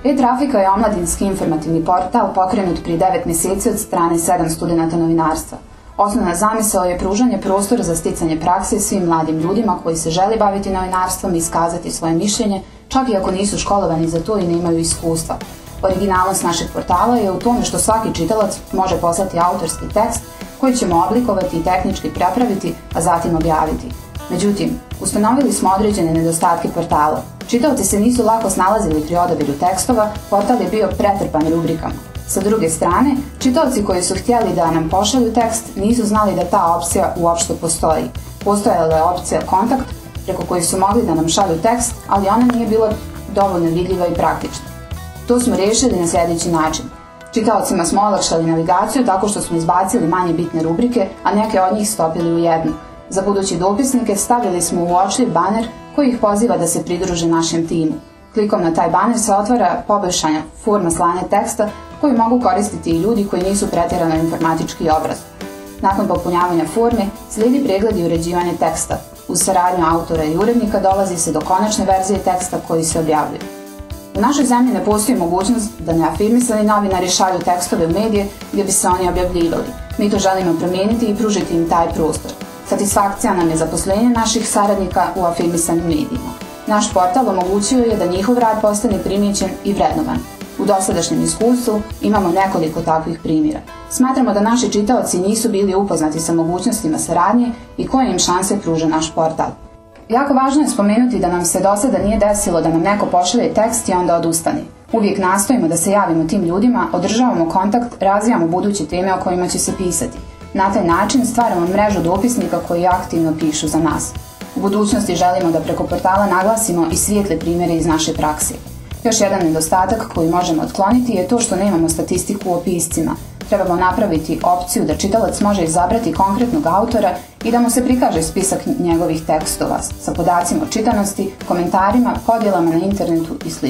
E-trafika je omladinski informativni portal pokrenut prije 9 mjeseci od strane 7 studenata novinarstva. Osnovna zamisao je pružanje prostora za sticanje prakse svim mladim ljudima koji se žele baviti novinarstvom i iskazati svoje mišljenje, čak i ako nisu školovani za to i nemaju iskustva. Originalnost našeg portala je u tome što svaki čitalac može poslati autorski tekst koji ćemo oblikovati i tehnički prepraviti, a zatim objaviti. Međutim, ustanovili smo određene nedostatke portala. Čitaoci se nisu lako snalazili pri odabiru tekstova, portal je bio pretrpan rubrikama. Sa druge strane, čitaoci koji su htjeli da nam pošalju tekst nisu znali da ta opcija uopšte postoji. Postojala je opcija kontakt preko koje su mogli da nam šalju tekst, ali ona nije bila dovoljno vidljiva i praktična. To smo riješili na sljedeći način. Čitaocima smo olakšali navigaciju tako što smo izbacili manje bitne rubrike, a neke od njih stopili u jednu. Za buduće dopisnike stavili smo uočljiv baner koji ih poziva da se pridruže našem timu. Klikom na taj baner se otvara poboljšanja forma slanja teksta koju mogu koristiti i ljudi koji nisu pretjerano informatički obrazovani. Nakon popunjavanja forme slijedi pregled i uređivanje teksta. Uz saradnju autora i urednika dolazi se do konačne verzije teksta koji se objavljuje. U našoj zemlji ne postoji mogućnost da neafirmisani novinari šalju tekstove u medije gdje bi se oni objavljivali. Mi to želimo promijeniti i pružiti im taj prostor. Satisfakcija nam je zaposlenje naših saradnika u afirmisanim medijima. Naš portal omogućio je da njihov rad postane primijećen i vrednovan. U dosadašnjem iskustvu imamo nekoliko takvih primjera. Smatramo da naši čitaoci nisu bili upoznati sa mogućnostima saradnje i koje im šanse pruža naš portal. Jako važno je spomenuti da nam se do sada nije desilo da nam neko pošalje tekst i onda odustane. Uvijek nastojimo da se javimo tim ljudima, održavamo kontakt, razvijamo buduće teme o kojima će se pisati. Na taj način stvaramo mrežu dopisnika koji aktivno pišu za nas. U budućnosti želimo da preko portala naglasimo i svijetle primjere iz naše prakse. Još jedan nedostatak koji možemo otkloniti je to što nemamo statistiku o piscima. Trebamo napraviti opciju da čitalac može izabrati konkretnog autora i da mu se prikaže spisak njegovih tekstova sa podacima o čitanosti, komentarima, podjelama na internetu i sl.